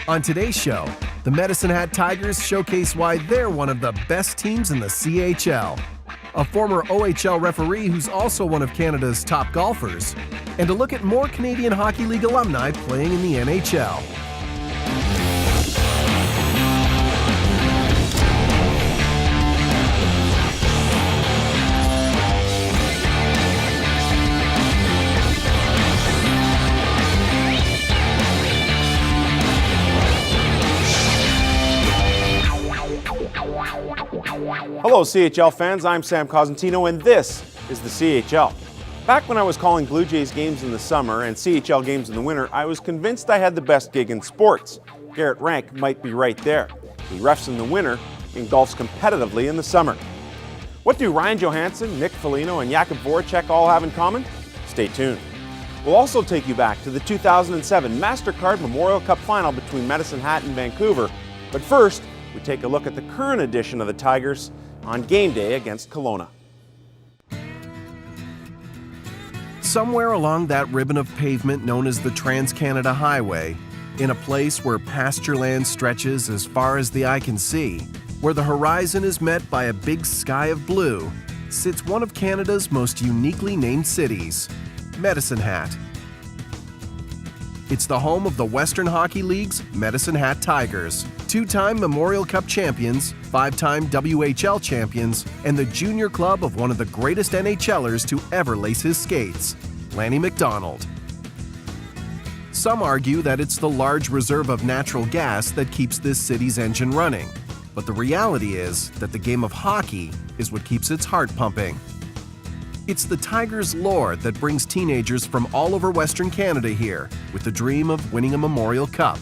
On today's show, the Medicine Hat Tigers showcase why they're one of the best teams in the CHL. A former OHL referee who's also one of Canada's top golfers, and a look at more Canadian Hockey League alumni playing in the NHL. Hello CHL fans, I'm Sam Cosentino and this is the CHL. Back when I was calling Blue Jays games in the summer and CHL games in the winter, I was convinced I had the best gig in sports. Garret Rank might be right there. He refs in the winter and golfs competitively in the summer. What do Ryan Johansen, Nick Foligno and Jakub Voracek all have in common? Stay tuned. We'll also take you back to the 2007 MasterCard Memorial Cup final between Medicine Hat and Vancouver. But first, we take a look at the current edition of the Tigers on game day against Kelowna. Somewhere along that ribbon of pavement known as the Trans-Canada Highway, in a place where pasture land stretches as far as the eye can see, where the horizon is met by a big sky of blue, sits one of Canada's most uniquely named cities, Medicine Hat. It's the home of the Western Hockey League's Medicine Hat Tigers, two-time Memorial Cup champions, five-time WHL champions, and the junior club of one of the greatest NHLers to ever lace his skates, Lanny McDonald. Some argue that it's the large reserve of natural gas that keeps this city's engine running, but the reality is that the game of hockey is what keeps its heart pumping. It's the Tigers' lore that brings teenagers from all over Western Canada here with the dream of winning a Memorial Cup.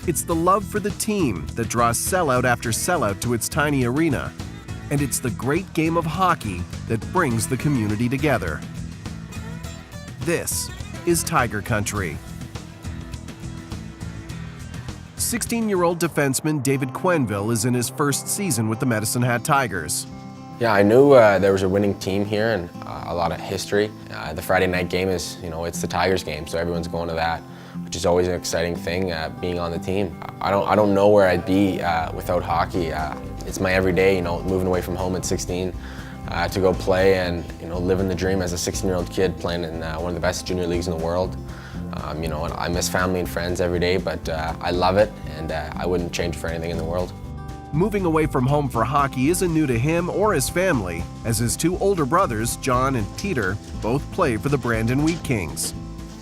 It's the love for the team that draws sellout after sellout to its tiny arena. And it's the great game of hockey that brings the community together. This is Tiger Country. 16-year-old defenseman David Quenneville is in his first season with the Medicine Hat Tigers. Yeah, I knew there was a winning team here and a lot of history. The Friday night game is, it's the Tigers game, so everyone's going to that, which is always an exciting thing, being on the team. I don't know where I'd be without hockey. It's my everyday, moving away from home at 16 to go play and, living the dream as a 16-year-old kid playing in one of the best junior leagues in the world. And I miss family and friends every day, but I love it and I wouldn't change for anything in the world. Moving away from home for hockey isn't new to him or his family, as his two older brothers, John and Peter, both play for the Brandon Wheat Kings.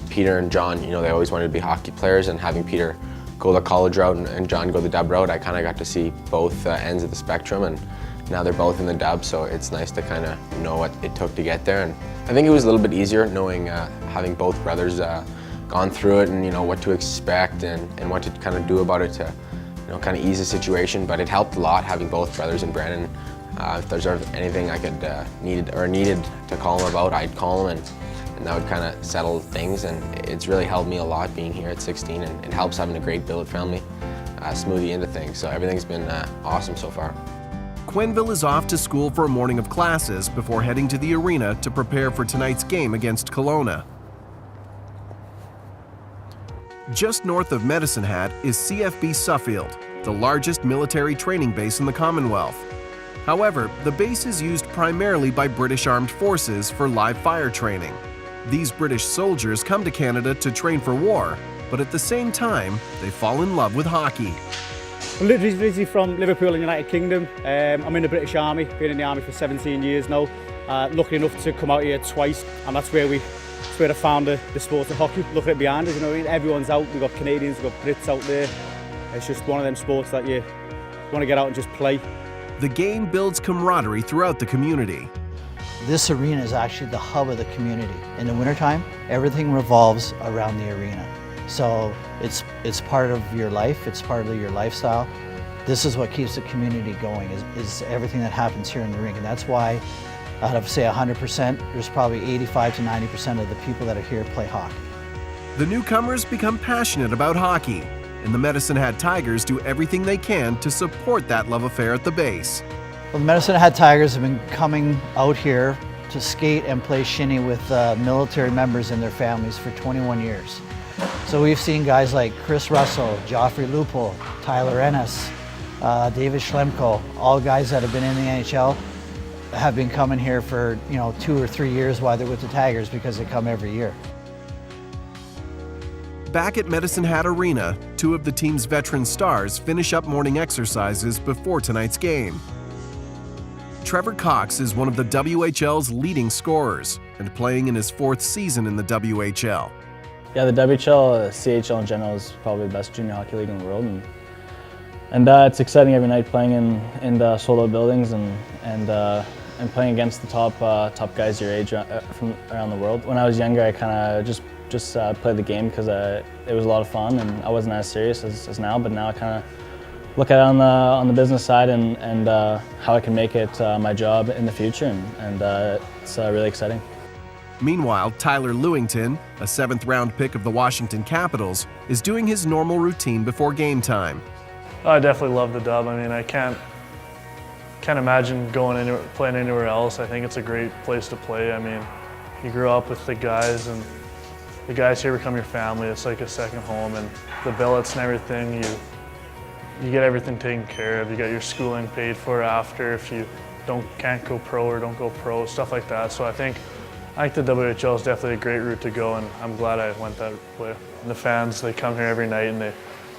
Peter and John, they always wanted to be hockey players, and having Peter go the college route and John go the dub route, I kind of got to see both ends of the spectrum, and now they're both in the dub, so it's nice to kind of know what it took to get there. And I think it was a little bit easier knowing, having both brothers gone through it and what to expect and what to kind of do about it to kind of ease the situation, but it helped a lot having both brothers in Brandon. If there's anything I could needed to call them about, I'd call them and that would kind of settle things, and it's really helped me a lot being here at 16, and it helps having a great billet family smooth you into things, so everything's been awesome so far. Quenneville is off to school for a morning of classes before heading to the arena to prepare for tonight's game against Kelowna. Just north of Medicine Hat is CFB Suffield, the largest military training base in the Commonwealth. However, the base is used primarily by British Armed Forces for live fire training. These British soldiers come to Canada to train for war, but at the same time, they fall in love with hockey. I'm literally from Liverpool in the United Kingdom. I'm in the British Army, been in the Army for 17 years now. Lucky enough to come out here twice, and that's where I found the sport of hockey. Look at it behind us, everyone's out. We've got Canadians, we've got Brits out there. It's just one of them sports that you want to get out and just play. The game builds camaraderie throughout the community. This arena is actually the hub of the community. In the wintertime, everything revolves around the arena. So it's part of your life, it's part of your lifestyle. This is what keeps the community going, is everything that happens here in the rink. And that's why, out of say 100%, there's probably 85 to 90% of the people that are here play hockey. The newcomers become passionate about hockey, and the Medicine Hat Tigers do everything they can to support that love affair at the base. Well, the Medicine Hat Tigers have been coming out here to skate and play shinny with military members and their families for 21 years. So we've seen guys like Chris Russell, Joffrey Lupul, Tyler Ennis, David Schlemko, all guys that have been in the NHL have been coming here for 2 or 3 years while they're with the Tigers because they come every year. Back at Medicine Hat Arena, 2 of the team's veteran stars finish up morning exercises before tonight's game. Trevor Cox is one of the WHL's leading scorers and playing in his 4th season in the WHL. Yeah, the WHL, CHL in general is probably the best junior hockey league in the world, and it's exciting every night playing in the sold-out buildings and playing against the top guys your age from around the world. When I was younger, I kind of just played the game because it was a lot of fun and I wasn't as serious as now. But now I kind of look at it on the business side and how I can make it my job in the future, and it's really exciting. Meanwhile, Tyler Lewington, a 7th-round pick of the Washington Capitals, is doing his normal routine before game time. I definitely love the dub. I mean, I can't imagine playing anywhere else. I think it's a great place to play. I mean, you grew up with the guys, and the guys here become your family. It's like a second home, and the billets and everything, you get everything taken care of. You get your schooling paid for after if you can't go pro or don't go pro, stuff like that. So I think the WHL is definitely a great route to go, and I'm glad I went that way. And the fans, they come here every night and they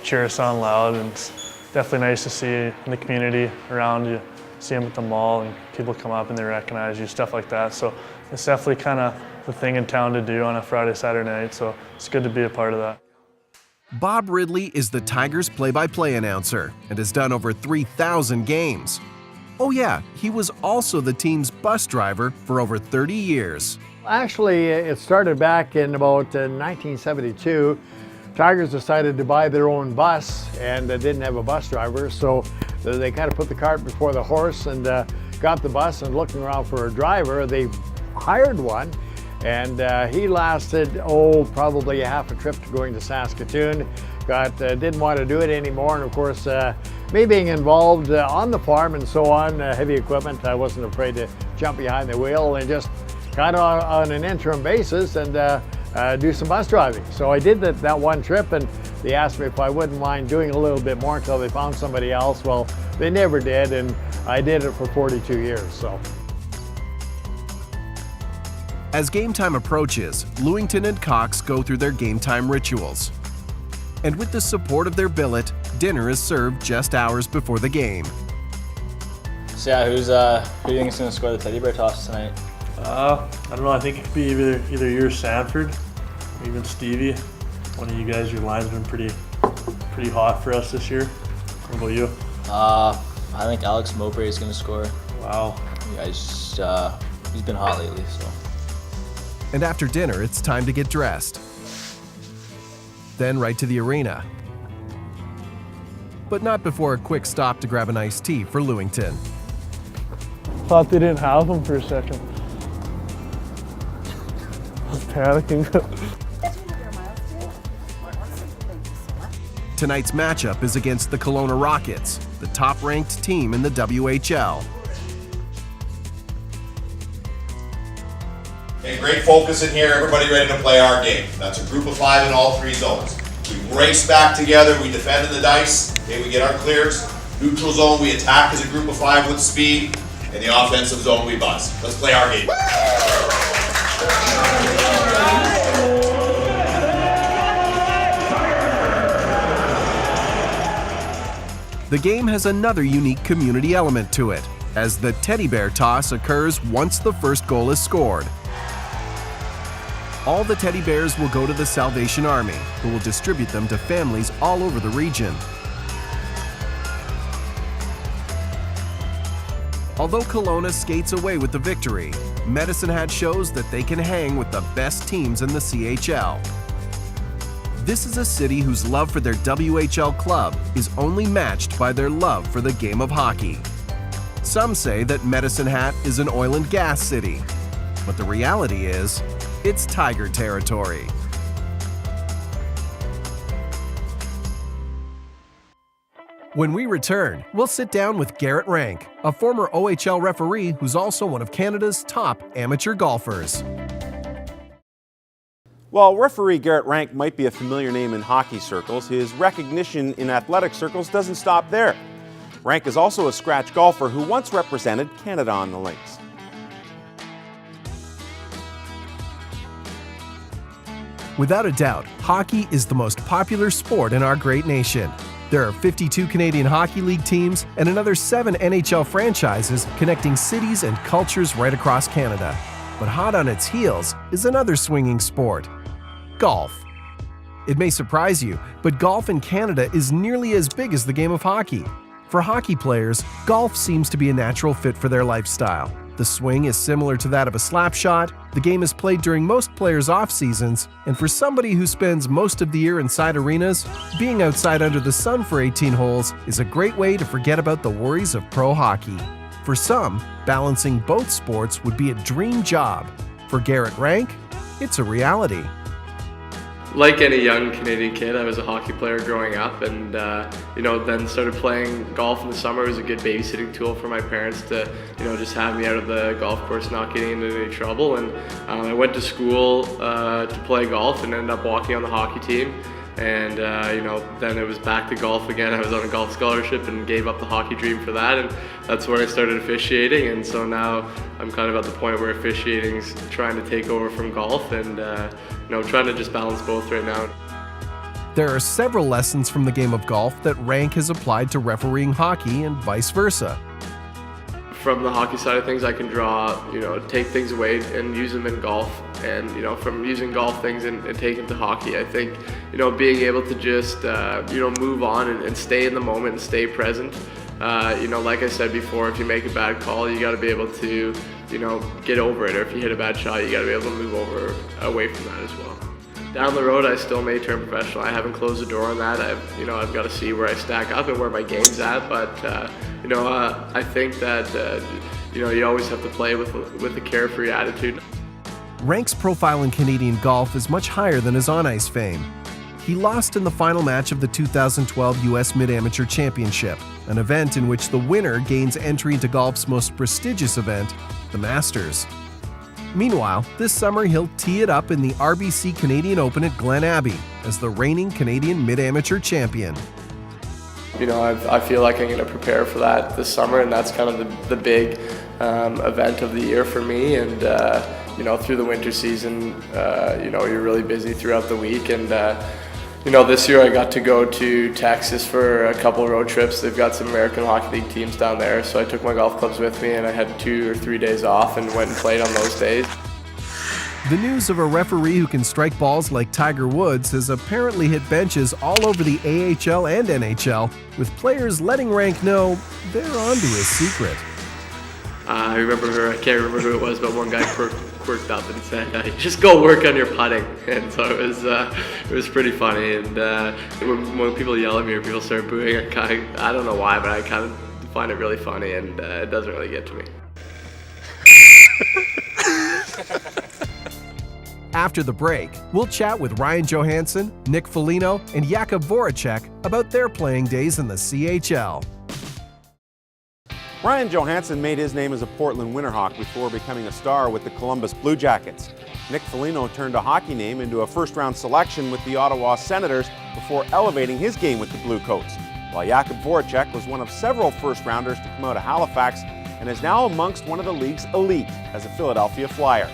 cheer us on loud, and it's definitely nice to see in the community around you. See them at the mall and people come up and they recognize you, stuff like that. So it's definitely kind of the thing in town to do on a Friday, Saturday night. So it's good to be a part of that. Bob Ridley is the Tigers play-by-play announcer and has done over 3,000 games. Oh yeah, he was also the team's bus driver for over 30 years. Actually, it started back in about 1972. Tigers decided to buy their own bus and didn't have a bus driver, so they kind of put the cart before the horse and got the bus, and looking around for a driver, they hired one, and he lasted, probably a half a trip to going to Saskatoon. Didn't want to do it anymore, and of course, me being involved on the farm and so on, heavy equipment, I wasn't afraid to jump behind the wheel and just kind of on an interim basis and do some bus driving. So I did that one trip, and they asked me if I wouldn't mind doing a little bit more until they found somebody else. Well, they never did, and I did it for 42 years. So. As game time approaches, Lewington and Cox go through their game time rituals. And with the support of their billet, dinner is served just hours before the game. So yeah, who do you think is going to score the teddy bear toss tonight? I don't know. I think it could be either you or Sanford, or even Stevie. One of you guys, your line's been pretty hot for us this year. What about you? I think Alex Mowbray is going to score. Wow. Yeah, he's been hot lately. So. And after dinner, it's time to get dressed. Then right to the arena. But not before a quick stop to grab an iced tea for Lewington. Thought they didn't have them for a second. I was panicking. Tonight's matchup is against the Kelowna Rockets, the top-ranked team in the WHL. Okay, great focus in here. Everybody ready to play our game. That's a group of 5 in all 3 zones. We race back together. We defend in the dice. Okay, we get our clears. Neutral zone, we attack as a group of 5 with speed. In the offensive zone, we buzz. Let's play our game. The game has another unique community element to it, as the teddy bear toss occurs once the first goal is scored. All the teddy bears will go to the Salvation Army, who will distribute them to families all over the region. Although Kelowna skates away with the victory, Medicine Hat shows that they can hang with the best teams in the CHL. This is a city whose love for their WHL club is only matched by their love for the game of hockey. Some say that Medicine Hat is an oil and gas city, but the reality is, it's Tiger territory. When we return, we'll sit down with Garret Rank, a former OHL referee who's also one of Canada's top amateur golfers. While referee Garret Rank might be a familiar name in hockey circles, his recognition in athletic circles doesn't stop there. Rank is also a scratch golfer who once represented Canada on the links. Without a doubt, hockey is the most popular sport in our great nation. There are 52 Canadian Hockey League teams and another 7 NHL franchises connecting cities and cultures right across Canada. But hot on its heels is another swinging sport: golf. It may surprise you, but golf in Canada is nearly as big as the game of hockey. For hockey players, golf seems to be a natural fit for their lifestyle. The swing is similar to that of a slap shot, the game is played during most players' off-seasons, and for somebody who spends most of the year inside arenas, being outside under the sun for 18 holes is a great way to forget about the worries of pro hockey. For some, balancing both sports would be a dream job. For Garret Rank, it's a reality. Like any young Canadian kid, I was a hockey player growing up, and then started playing golf in the summer. It was a good babysitting tool for my parents to, just have me out of the golf course, not getting into any trouble. And I went to school to play golf and ended up walking on the hockey team. And then it was back to golf again. I was on a golf scholarship and gave up the hockey dream for that, and that's when I started officiating. And so now I'm kind of at the point where officiating's trying to take over from golf, and trying to just balance both right now. There are several lessons from the game of golf that Rank has applied to refereeing hockey and vice versa. From the hockey side of things, I can draw, take things away and use them in golf, and from using golf things and take them to hockey. I think, being able to just, move on and stay in the moment and stay present. Like I said before, if you make a bad call, you got to be able to, get over it. Or if you hit a bad shot, you got to be able to move away from that as well. Down the road, I still may turn professional. I haven't closed the door on that. I've got to see where I stack up and where my game's at. But I think that you always have to play with a carefree attitude. Rank's profile in Canadian golf is much higher than his on-ice fame. He lost in the final match of the 2012 U.S. Mid-Amateur Championship, an event in which the winner gains entry into golf's most prestigious event, the Masters. Meanwhile, this summer he'll tee it up in the RBC Canadian Open at Glen Abbey as the reigning Canadian Mid-Amateur Champion. I feel like I'm going to prepare for that this summer, and that's kind of the big event of the year for me. And through the winter season, you're really busy throughout the week. And this year I got to go to Texas for a couple of road trips. They've got some American Hockey League teams down there, so I took my golf clubs with me, and I had 2 or 3 days off and went and played on those days. The news of a referee who can strike balls like Tiger Woods has apparently hit benches all over the AHL and NHL, with players letting Rank know they're onto his secret. I can't remember who it was, but one guy quirked up and said, just go work on your putting. And so it was pretty funny. And when people yell at me or people start booing, I don't know why, but I kind of find it really funny, and it doesn't really get to me. After the break, we'll chat with Ryan Johansen, Nick Foligno, and Jakub Voracek about their playing days in the CHL. Ryan Johansen made his name as a Portland Winterhawk before becoming a star with the Columbus Blue Jackets. Nick Foligno turned a hockey name into a first-round selection with the Ottawa Senators before elevating his game with the Blue Coats, while Jakub Voracek was one of several first-rounders to come out of Halifax and is now amongst one of the league's elite as a Philadelphia Flyer.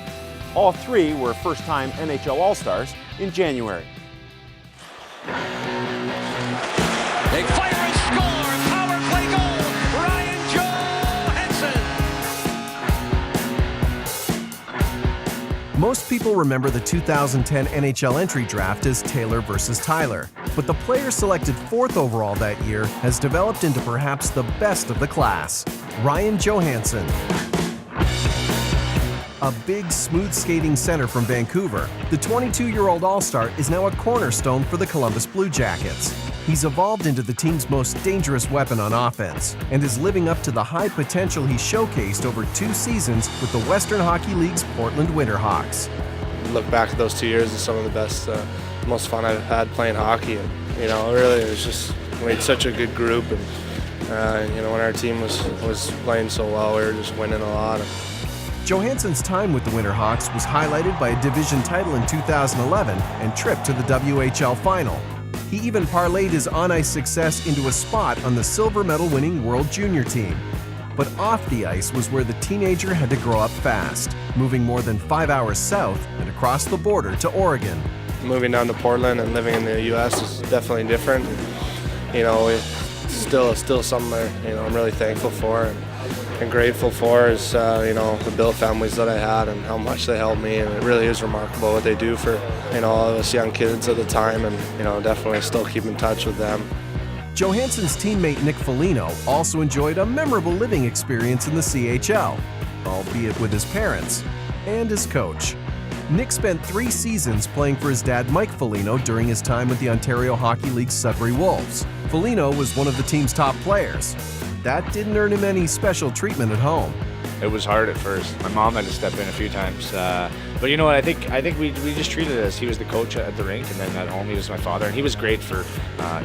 All 3 were first-time NHL All-Stars in January. They fire and score! Power play goal! Ryan Johansen! Most people remember the 2010 NHL entry draft as Taylor versus Tyler, but the player selected 4th overall that year has developed into perhaps the best of the class, Ryan Johansen. A big, smooth-skating center from Vancouver, the 22-year-old All-Star is now a cornerstone for the Columbus Blue Jackets. He's evolved into the team's most dangerous weapon on offense and is living up to the high potential he showcased over 2 seasons with the Western Hockey League's Portland Winterhawks. Look back at those 2 years as some of the best, most fun I've had playing hockey. And, really, it was just, we had such a good group. And, when our team was playing so well, we were just winning a lot. Johansen's time with the Winter Hawks was highlighted by a division title in 2011 and trip to the WHL final. He even parlayed his on-ice success into a spot on the silver medal-winning World Junior team. But off the ice was where the teenager had to grow up fast, moving more than 5 hours south and across the border to Oregon. Moving down to Portland and living in the U.S. is definitely different. You know, it's still something that, you know, I'm really thankful for and grateful for is, you know, the Bill families that I had and how much they helped me, and it really is remarkable what they do for, you know, all of us young kids at the time, and, you know, definitely still keep in touch with them. Johansen's teammate Nick Foligno also enjoyed a memorable living experience in the CHL, albeit with his parents and his coach. Nick spent 3 seasons playing for his dad Mike Foligno during his time with the Ontario Hockey League's Sudbury Wolves. Foligno was one of the team's top players. That didn't earn him any special treatment at home. It was hard at first. My mom had to step in a few times. But you know what, I think we just treated it as he was the coach at the rink, and then at home he was my father. And he was great for,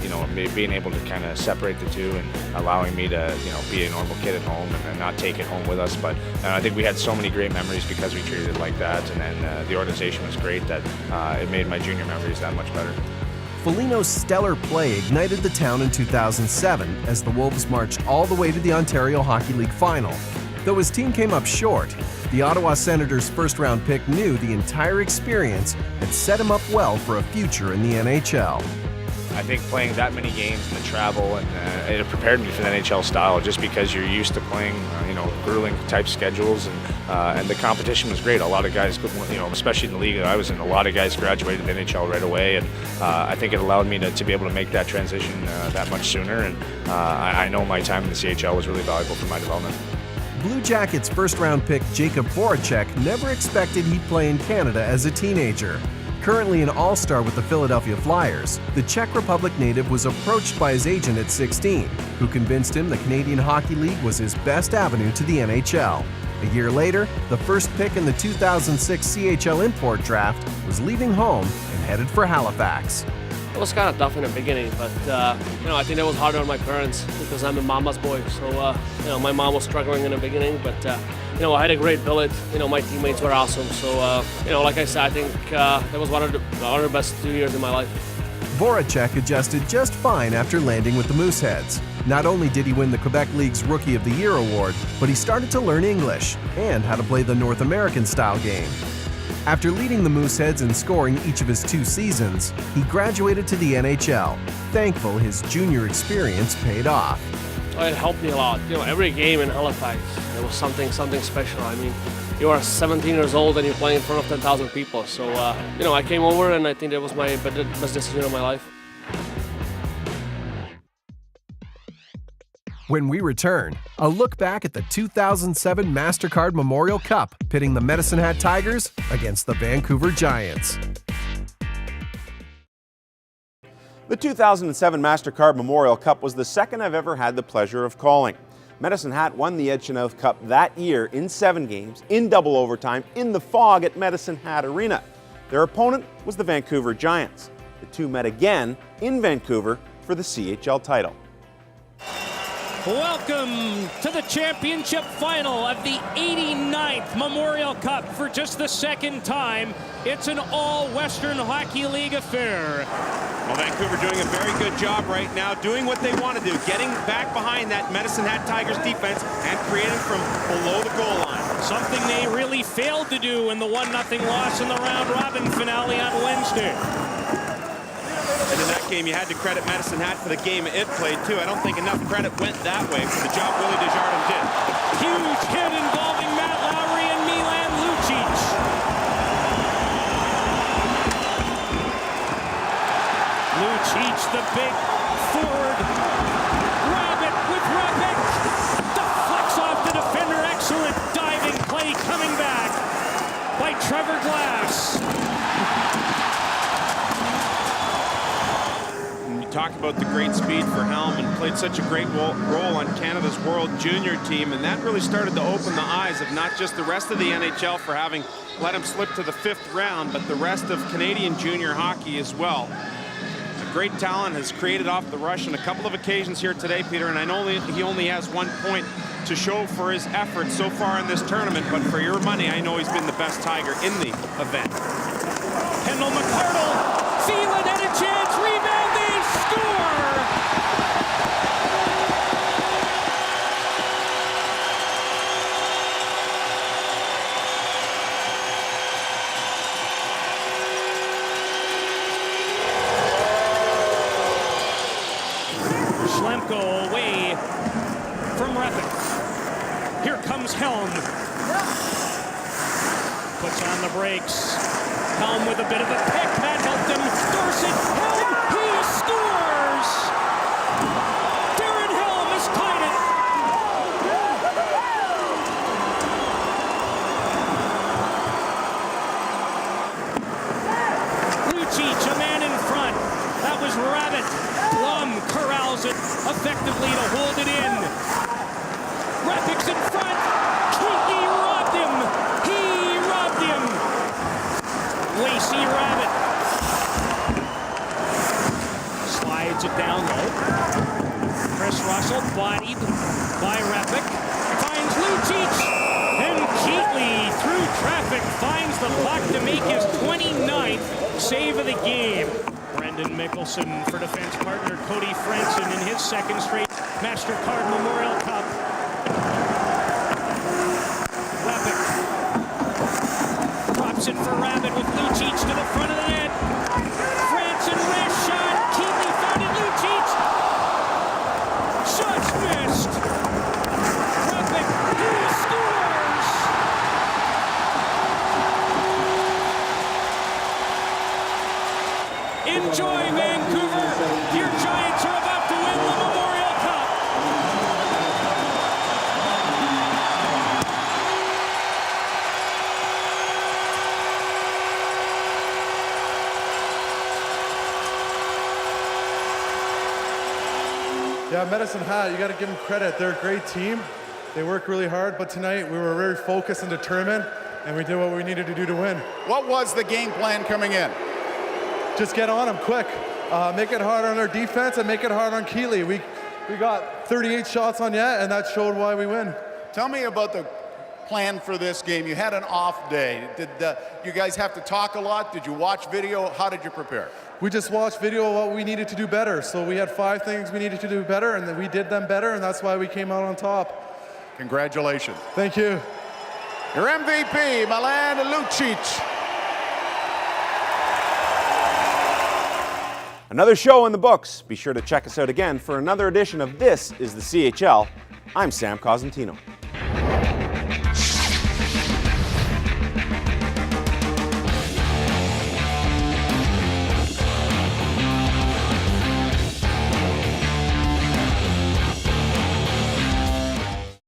you know, being able to kind of separate the two and allowing me to, you know, be a normal kid at home and not take it home with us. But I think we had so many great memories because we treated it like that. And then the organization was great that it made my junior memories that much better. Foligno's stellar play ignited the town in 2007 as the Wolves marched all the way to the Ontario Hockey League final. Though his team came up short, the Ottawa Senators' first-round pick knew the entire experience had set him up well for a future in the NHL. I think playing that many games and the travel, and it prepared me for the NHL style just because you're used to playing, you know, grueling type schedules, and the competition was great. A lot of guys, you know, especially in the league that I was in, a lot of guys graduated the NHL right away, and I think it allowed me to be able to make that transition that much sooner, and I know my time in the CHL was really valuable for my development. Blue Jackets' first-round pick Jakub Voracek never expected he'd play in Canada as a teenager. Currently an all-star with the Philadelphia Flyers, the Czech Republic native was approached by his agent at 16, who convinced him the Canadian Hockey League was his best avenue to the NHL. A year later, the first pick in the 2006 CHL import draft was leaving home and headed for Halifax. It was kind of tough in the beginning, but you know, I think that was harder on my parents because I'm a mama's boy. So you know, my mom was struggling in the beginning, but you know, I had a great billet. You know, my teammates were awesome. So you know, like I said, I think that was one of the best 2 years in my life. Voracek adjusted just fine after landing with the Mooseheads. Not only did he win the Quebec League's Rookie of the Year award, but he started to learn English and how to play the North American style game. After leading the Mooseheads in scoring each of his 2 seasons, he graduated to the NHL, thankful his junior experience paid off. It helped me a lot. You know, every game in Halifax, it was something special. I mean, you are 17 years old and you're playing in front of 10,000 people. So, you know, I came over and I think that was my best decision of my life. When we return, a look back at the 2007 MasterCard Memorial Cup, pitting the Medicine Hat Tigers against the Vancouver Giants. The 2007 MasterCard Memorial Cup was the second I've ever had the pleasure of calling. Medicine Hat won the Edge Chinook Cup that year in 7 games, in double overtime, in the fog at Medicine Hat Arena. Their opponent was the Vancouver Giants. The two met again in Vancouver for the CHL title. Welcome to the championship final of the 89th Memorial Cup. For just the second time, it's an all-Western Hockey League affair. Well, Vancouver doing a very good job right now, doing what they want to do, getting back behind that Medicine Hat Tigers defense and creating from below the goal line. Something they really failed to do in the 1-0 loss in the round-robin finale on Wednesday. And in that game, you had to credit Medicine Hat for the game it played, too. I don't think enough credit went that way for the job Willie Desjardins did. Huge hit involving Matt Lowry and Milan Lucic. Lucic, the big forward. Rabbit with Rabbit. Deflects off the defender. Excellent diving play coming back by Trevor Glass. Talk about the great speed for Helm, and played such a great role on Canada's World Junior team, and that really started to open the eyes of not just the rest of the NHL for having let him slip to the 5th round, but the rest of Canadian junior hockey as well. A great talent has created off the rush on a couple of occasions here today, Peter, and I know he only has 1 point to show for his efforts so far in this tournament, but for your money, I know he's been the best Tiger in the event. Kendall McCardle, Phelan had a chance, rebound, they score! Schlemko away from Repik. Here comes Helm. Puts on the brakes. Helm with a bit of a pick. That helped him. Dorsett. Helm. He scores! Darren Helm has tied it. Lucic, a man in front. That was Rabbit. Blum corrals it effectively to hold it in. Rapik's in front. Tychy robbed him. He robbed him. Lacey Rabbit slides it down low. Chris Russell bodied by Repik. Finds Lucic. And Keatley through traffic finds the puck to make his 29th save of the game. Brendan Mickelson for defense partner Cody Frenson in his second straight MasterCard Memorial Cup. Repik drops it for Rabbit with Lucic to the front of the net. Frenson wrist shot. Keatley found it. Lucic. Shots missed. Repik, he scores. Enjoy, Vancouver. Your Giants are about to win the Memorial Cup. Yeah, Medicine Hat, you got to give them credit. They're a great team. They work really hard, but tonight we were very focused and determined, and we did what we needed to do to win. What was the game plan coming in? Just get on them quick. Make it hard on our defense and make it hard on Keatley. We got 38 shots on net, and that showed why we win. Tell me about the plan for this game. You had an off day. Did you guys have to talk a lot? Did you watch video? How did you prepare? We just watched video of what we needed to do better. So we had 5 things we needed to do better, and then we did them better, and that's why we came out on top. Congratulations. Thank you. Your MVP, Milan Lucic. Another show in the books. Be sure to check us out again for another edition of This is the CHL. I'm Sam Cosentino.